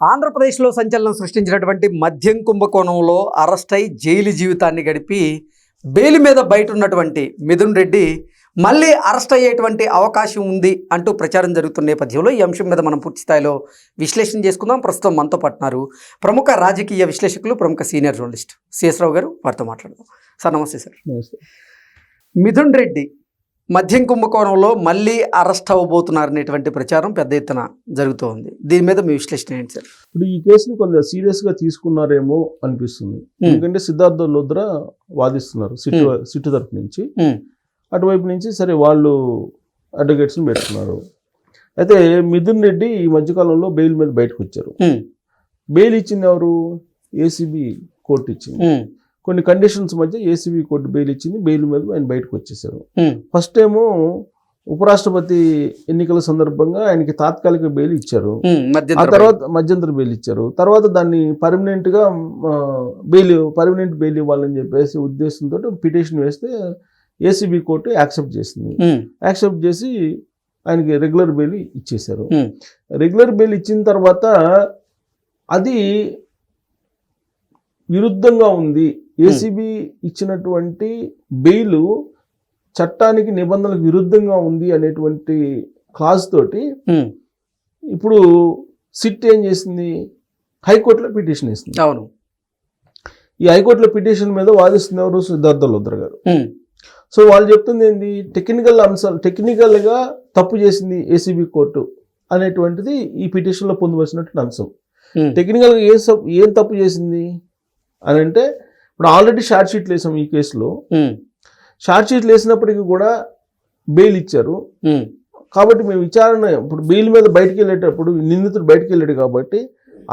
ఆంధ్రప్రదేశ్లో సంచలనం సృష్టించినటువంటి మద్యం కుంభకోణంలో అరెస్ట్ అయి జైలు జీవితాన్ని గడిపి బెయిల్ మీద బయట ఉన్నటువంటి మిథున్ రెడ్డి మళ్ళీ అరెస్ట్ అయ్యేటువంటి అవకాశం ఉంది అంటూ ప్రచారం జరుగుతున్న నేపథ్యంలో ఈ అంశం మీద మనం పూర్తి స్థాయిలో విశ్లేషణ చేసుకుందాం. ప్రస్తుతం మనతో పట్టినారు ప్రముఖ రాజకీయ విశ్లేషకులు, ప్రముఖ సీనియర్ జర్నలిస్ట్ సిఎస్ రావు గారు. వారితో మాట్లాడదాం. సార్ నమస్తే. సార్ నమస్తే. మిథున్ రెడ్డి మద్యం కుంభకోణంలో మళ్ళీ అరెస్ట్ అవ్వబోతున్నారనేటువంటి ప్రచారం పెద్ద ఎత్తున జరుగుతూ ఉంది. దీని మీద మీ విశ్లేషణ ఏంటి సార్? ఇప్పుడు ఈ కేసుని కొంచెం సీరియస్గా తీసుకున్నారేమో అనిపిస్తుంది. ఎందుకంటే సిద్ధార్థ లోద్రా వాదిస్తున్నారు సిట్టు తరపు నుంచి, అటువైపు నుంచి సరే వాళ్ళు అడ్వకేట్స్ని పెడుతున్నారు. అయితే మిథున్ రెడ్డి ఈ మధ్యకాలంలో బెయిల్ మీద బయటకు వచ్చారు. బెయిల్ ఇచ్చింది ఎవరు? ఏసీబీ కోర్టు ఇచ్చింది. కొన్ని కండిషన్స్ మధ్య ఏసీబీ కోర్టు బెయిల్ ఇచ్చింది. బెయిల్ మీద ఆయన బయటకు వచ్చేసారు. ఫస్ట్ ఏమో ఉపరాష్ట్రపతి ఎన్నికల సందర్భంగా ఆయనకి తాత్కాలిక బెయిల్ ఇచ్చారు. ఆ తర్వాత మధ్యంతర బెయిల్ ఇచ్చారు. తర్వాత దాన్ని పర్మనెంట్ బెయిల్ ఇవ్వాలని చెప్పేసి ఉద్దేశంతో పిటిషన్ వేస్తే ఏసీబీ కోర్టు యాక్సెప్ట్ చేసింది. యాక్సెప్ట్ చేసి ఆయనకి రెగ్యులర్ బెయిల్ ఇచ్చేశారు. రెగ్యులర్ బెయిల్ ఇచ్చిన తర్వాత అది విరుద్ధంగా ఉంది. ఏసీబీ ఇచ్చినటువంటి బెయిల్ చట్టానికి నిబంధనలకు విరుద్ధంగా ఉంది అనేటువంటి క్లాజ్ తోటి ఇప్పుడు సిట్ ఏం చేసింది? హైకోర్టులో పిటిషన్ వేసింది. అవును. ఈ హైకోర్టులో పిటిషన్ మీద వాదిస్తుంది ఎవరు? సిద్ధార్థ లోద్రా గారు. సో వాళ్ళు చెప్తుంది ఏంది? టెక్నికల్గా తప్పు చేసింది ఏసీబీ కోర్టు అనేటువంటిది ఈ పిటిషన్లో పొందవలసినటువంటి అంశం. టెక్నికల్గా ఏం తప్పు చేసింది అని అంటే, ఇప్పుడు ఆల్రెడీ షార్ట్ షీట్లు వేసాం ఈ కేసులో. షార్ట్ షీట్లు వేసినప్పటికీ కూడా బెయిల్ ఇచ్చారు. కాబట్టి మేము విచారణ ఇప్పుడు బెయిల్ మీద బయటకు వెళ్ళేటప్పుడు నిందితుడు బయటకు వెళ్ళాడు కాబట్టి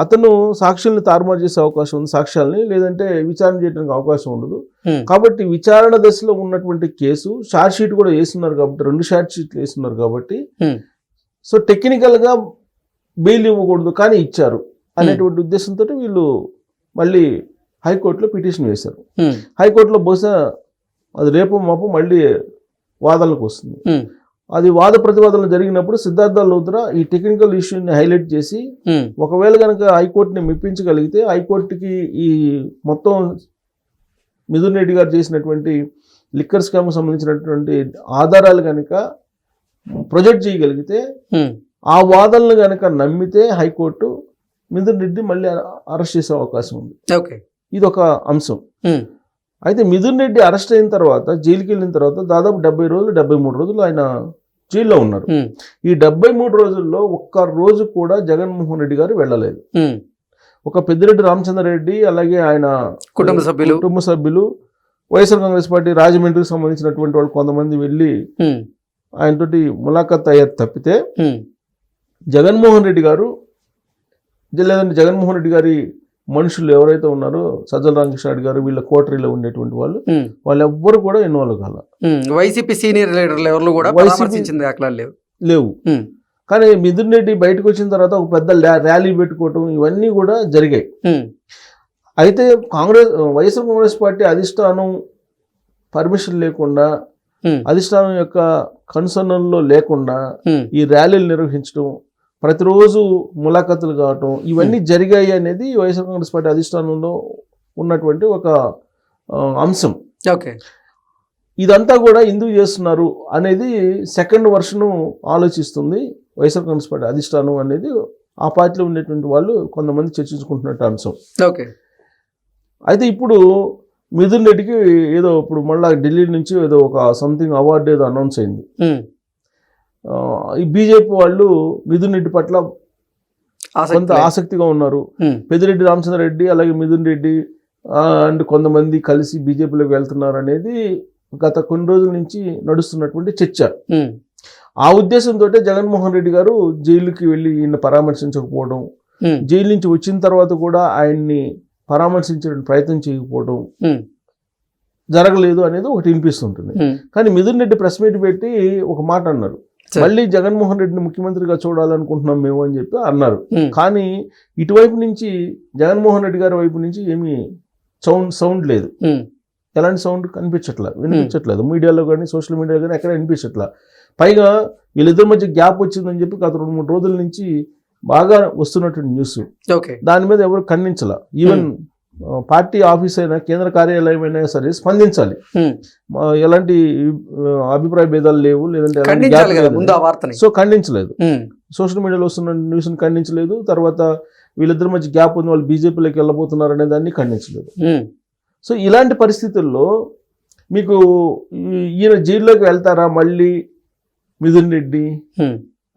అతను సాక్షుల్ని తారుమారు చేసే అవకాశం ఉంది, సాక్ష్యాలని, లేదంటే విచారణ చేయడానికి అవకాశం ఉండదు. కాబట్టి విచారణ దశలో ఉన్నటువంటి కేసు షార్ట్ షీట్ కూడా వేస్తున్నారు కాబట్టి, 2 షార్ట్ షీట్లు వేస్తున్నారు కాబట్టి, సో టెక్నికల్గా బెయిల్ ఇవ్వకూడదు కానీ ఇచ్చారు అనేటువంటి ఉద్దేశంతో వీళ్ళు మళ్ళీ హైకోర్టులో పిటిషన్ వేశారు. హైకోర్టులో బహుశా అది రేపు మాపు మళ్ళీ వాదనలకు వస్తుంది. అది వాద ప్రతివాదనలు జరిగినప్పుడు సిద్ధార్థ లోద్రా ఈ టెక్నికల్ ఇష్యూని హైలైట్ చేసి, ఒకవేళ కనుక హైకోర్టుని మెప్పించగలిగితే హైకోర్టుకి ఈ మొత్తం మిథున్ రెడ్డి గారు చేసినటువంటి లిక్కర్ స్కామ్కి సంబంధించినటువంటి ఆధారాలు కనుక ప్రొజెక్ట్ చేయగలిగితే, ఆ వాదనలు కనుక నమ్మితే హైకోర్టు మిథున్ రెడ్డి మళ్ళీ అరెస్ట్ చేసే అవకాశం ఉంది. ఇది ఒక అంశం. అయితే మిథున్ రెడ్డి అరెస్ట్ అయిన తర్వాత, జైలుకి వెళ్ళిన తర్వాత దాదాపు 73 రోజులు ఆయన జైల్లో ఉన్నారు. ఈ 73 రోజుల్లో ఒక్క రోజు కూడా జగన్మోహన్ రెడ్డి గారు వెళ్ళలేదు. ఒక పెద్దిరెడ్డి రామచంద్రారెడ్డి, అలాగే ఆయన కుటుంబ సభ్యులు, వైఎస్ఆర్ కాంగ్రెస్ పార్టీ రాజమండ్రికి సంబంధించినటువంటి వాళ్ళు కొంతమంది వెళ్ళి ఆయనతోటి ములాఖాత్ అయ్యారు తప్పితే, జగన్మోహన్ రెడ్డి గారు లేదంటే జగన్మోహన్ రెడ్డి గారి మనుషులు ఎవరైతే ఉన్నారో, సజ్జల రామకృష్ణారెడ్డి గారు, వీళ్ళ కోటరీలో ఉండేటువంటి వాళ్ళు ఎవ్వరు కూడా ఇన్వాల్వ్ కాల. వైసీపీ సీనియర్ లీడర్లు ఎవరు కూడా లేవు. కానీ మిథున్ రెడ్డి బయటకు వచ్చిన తర్వాత ఒక పెద్ద ర్యాలీ పెట్టుకోవటం ఇవన్నీ కూడా జరిగాయి. అయితే వైఎస్ఆర్ కాంగ్రెస్ పార్టీ అధిష్టానం పర్మిషన్ లేకుండా, అధిష్టానం యొక్క కన్సర్న్లో లేకుండా ఈ ర్యాలీలు నిర్వహించడం, ప్రతిరోజు ములాఖతులు కావటం, ఇవన్నీ జరిగాయి అనేది వైఎస్ఆర్ కాంగ్రెస్ పార్టీ అధిష్టానంలో ఉన్నటువంటి ఒక అంశం. ఇదంతా కూడా ఎందుకు చేస్తున్నారు అనేది సెకండ్ వర్షను ఆలోచిస్తుంది వైఎస్ఆర్ కాంగ్రెస్ పార్టీ అధిష్టానం అనేది. ఆ పార్టీలో ఉండేటువంటి వాళ్ళు కొంతమంది చర్చించుకుంటున్నట్టు అంశం. అయితే ఇప్పుడు మిథున్ రెడ్డికి ఏదో ఇప్పుడు మళ్ళీ ఢిల్లీ నుంచి ఏదో ఒక సంథింగ్ అవార్డు ఏదో అనౌన్స్ అయింది. ఈ బీజేపీ వాళ్ళు మిథున్ రెడ్డి పట్ల కొంత ఆసక్తిగా ఉన్నారు. పెద్దిరెడ్డి రామచంద్రారెడ్డి అలాగే మిథున్ రెడ్డి అండ్ కొంతమంది కలిసి బీజేపీలోకి వెళ్తున్నారు అనేది గత కొన్ని రోజుల నుంచి నడుస్తున్నటువంటి చర్చ. ఆ ఉద్దేశంతో జగన్మోహన్ రెడ్డి గారు జైలుకి వెళ్ళి ఈయన పరామర్శించకపోవడం, జైలు నుంచి వచ్చిన తర్వాత కూడా ఆయన్ని పరామర్శించే ప్రయత్నం చేయకపోవడం జరగలేదు అనేది ఒకటి వినిపిస్తుంటుంది. కానీ మిథున్ రెడ్డి ప్రెస్ మీట్ పెట్టి ఒక మాట అన్నారు, మళ్ళీ జగన్మోహన్ రెడ్డిని ముఖ్యమంత్రిగా చూడాలనుకుంటున్నాం మేము అని చెప్పి అన్నారు. కానీ ఇటువైపు నుంచి జగన్మోహన్ రెడ్డి గారి వైపు నుంచి ఏమీ సౌండ్ లేదు. ఎలాంటి సౌండ్ వినిపించట్లేదు. మీడియాలో కానీ సోషల్ మీడియాలో కానీ ఎక్కడ వినిపించట్లేదు. పైగా వీళ్ళిద్దరి మధ్య గ్యాప్ వచ్చిందని చెప్పి గత 2-3 రోజుల నుంచి బాగా వస్తున్నటువంటి న్యూస్. ఓకే. దాని మీద ఎవరు ఖండించాల. ఈవెన్ పార్టీ ఆఫీస్ అయినా కేంద్ర కార్యాలయం అయినా సరే స్పందించాలి. ఎలాంటి అభిప్రాయ భేదాలు లేవు, లేదంటే ఖండించాలి కదా ముందు ఆ వార్తని. సో ఖండించలేదు. సోషల్ మీడియాలో వస్తున్న న్యూస్ని ఖండించలేదు. తర్వాత వీళ్ళిద్దరి మధ్య గ్యాప్ ఉంది, వాళ్ళు బీజేపీలోకి వెళ్ళబోతున్నారు అనే దాన్ని ఖండించలేదు. సో ఇలాంటి పరిస్థితుల్లో మీకు ఈయన జైల్లోకి వెళ్తారా మళ్ళీ మిథున్ రెడ్డి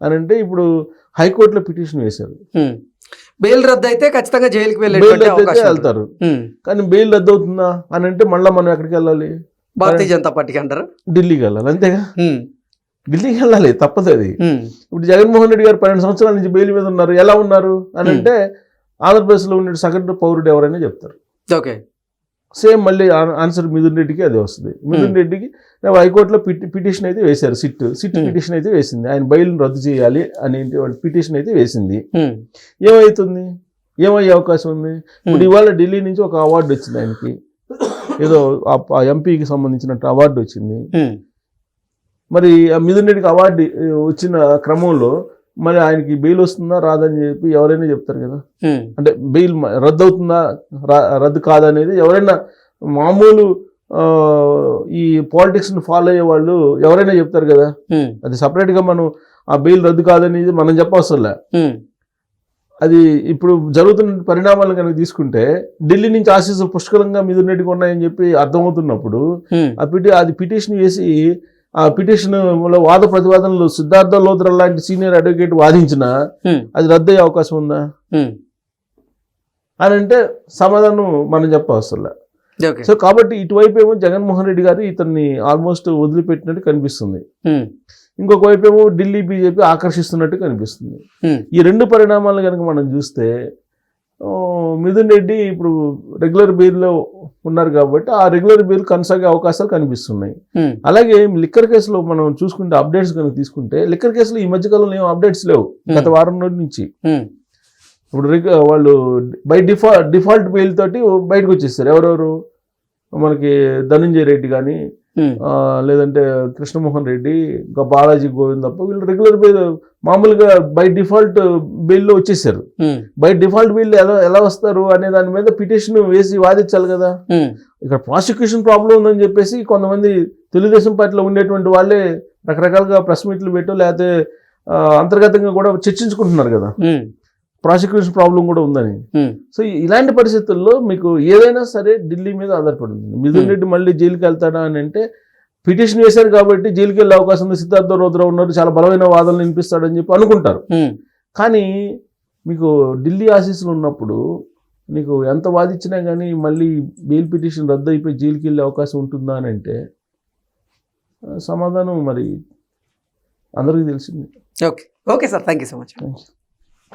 అని అంటే ఇప్పుడు హైకోర్టులో పిటిషన్ వేశారు. బెయిల్ రద్దు అయితే ఖచ్చితంగా జైలుకి వెళ్తారు. కానీ బెయిల్ రద్దు అవుతుందా అని అంటే మళ్ళీ మనం ఎక్కడికి వెళ్ళాలి? భారతీయ జనతా పార్టీకి అంటారు, ఢిల్లీకి వెళ్ళాలి. అంతేగా, ఢిల్లీకి వెళ్ళాలి, తప్పదు అది. ఇప్పుడు జగన్మోహన్ రెడ్డి గారు 12 సంవత్సరాల నుంచి బెయిల్ మీద ఉన్నారు. ఎలా ఉన్నారు అని అంటే ఆంధ్రప్రదేశ్లో ఉండే సగటు పౌరుడు ఎవరైనా చెప్తారు. ఓకే. సేమ్ మళ్ళీ ఆన్సర్ మిథున్ రెడ్డికి అదే వస్తుంది. మిథున్ రెడ్డికి హైకోర్టులో పిటిషన్ అయితే వేశారు. సిట్ పిటిషన్ అయితే వేసింది, ఆయన బెయిల్ని రద్దు చేయాలి అనే పిటిషన్ అయితే వేసింది. ఏమవుతుంది, ఏమయ్యే అవకాశం ఉంది? ఇప్పుడు ఇవాళ ఢిల్లీ నుంచి ఒక అవార్డు వచ్చింది ఆయనకి, ఏదో ఎంపీకి సంబంధించినట్టు అవార్డు వచ్చింది. మరి మిథున్ రెడ్డికి అవార్డు వచ్చిన క్రమంలో మరి ఆయనకి బెయిల్ వస్తుందా రాదని చెప్పి ఎవరైనా చెప్తారు కదా. అంటే బెయిల్ రద్దు అవుతుందా రద్దు కాదనేది ఎవరైనా మామూలు ఈ పాలిటిక్స్ని ఫాలో అయ్యే వాళ్ళు ఎవరైనా చెప్తారు కదా. అది సపరేట్గా మనం ఆ బెయిల్ రద్దు కాదనేది మనం చెప్పవసరంలే. అది ఇప్పుడు జరుగుతున్న పరిణామాలను కనుక తీసుకుంటే ఢిల్లీ నుంచి ఆశీస్సులు పుష్కలంగా మిథున్ రెడ్డికి ఉన్నాయని చెప్పి అర్థమవుతున్నప్పుడు అది పిటిషన్ వేసి ఆ పిటిషన్ వాద ప్రతివాదనలు సిద్ధార్థ లోత్రా లాంటి సీనియర్ అడ్వకేట్ వాదించినా అది రద్దు అయ్యే అవకాశం ఉందా అని అంటే సమాధానం మనం చెప్పవసరంలే. సో కాబట్టి ఇటువైపు ఏమో జగన్మోహన్ రెడ్డి గారు ఇతన్ని ఆల్మోస్ట్ వదిలిపెట్టినట్టు కనిపిస్తుంది, ఇంకొక వైపు ఏమో ఢిల్లీ బీజేపీ ఆకర్షిస్తున్నట్టు కనిపిస్తుంది. ఈ రెండు పరిణామాలను కనుక మనం చూస్తే మిథున్ రెడ్డి ఇప్పుడు రెగ్యులర్ బెయిల్లో ఉన్నారు కాబట్టి ఆ రెగ్యులర్ బెయిల్ కొనసాగే అవకాశాలు కనిపిస్తున్నాయి. అలాగే లిక్కర్ కేసులో మనం చూసుకుంటే అప్డేట్స్ కనుక తీసుకుంటే లిక్కర్ కేసులో ఈ మధ్యకాలంలో ఏం అప్డేట్స్ లేవు గత వారం రోజు నుంచి. ఇప్పుడు వాళ్ళు బై డిఫాల్ట్ బెయిల్ తోటి బయటకు వచ్చేస్తారు. ఎవరెవరు మనకి ధనంజయ రెడ్డి కానీ లేదంటే కృష్ణమోహన్ రెడ్డి, ఇంకా బాలాజీ గోవింద్ తప్ప వీళ్ళు రెగ్యులర్ బెయిల్ మామూలుగా బై డిఫాల్ట్ బెయిల్లో వచ్చేసారు. బై డిఫాల్ట్ బెయిల్ ఎలా వస్తారు అనే దాని మీద పిటిషన్ వేసి వాదించాలి కదా. ఇక్కడ ప్రాసిక్యూషన్ ప్రాబ్లం ఉందని చెప్పేసి కొంతమంది తెలుగుదేశం పార్టీలో ఉండేటువంటి వాళ్ళే రకరకాలుగా ప్రెస్ మీట్లు పెట్టో లేకపోతే అంతర్గతంగా కూడా చర్చించుకుంటున్నారు కదా ప్రాసిక్యూషన్ ప్రాబ్లం కూడా ఉందని. సో ఇలాంటి పరిస్థితుల్లో మీకు ఏదైనా సరే ఢిల్లీ మీద ఆధారపడింది. మిథున్ రెడ్డి మళ్ళీ జైలుకి వెళ్తాడా అని అంటే పిటిషన్ వేశారు కాబట్టి జైలుకి వెళ్ళే అవకాశం ఉంది, సిద్ధార్థ లోత్రా ఉన్నారు, చాలా బలమైన వాదనలు వినిపిస్తాడని చెప్పి అనుకుంటారు. కానీ మీకు ఢిల్లీ ఆశీస్సులు ఉన్నప్పుడు నీకు ఎంత వాదించినా కానీ మళ్ళీ బెయిల్ పిటిషన్ రద్దు అయిపోయి జైలుకి వెళ్ళే అవకాశం ఉంటుందా అని అంటే సమాధానం మరి అందరికీ తెలిసింది. Okay. Okay sir, thank you so much. Thank you.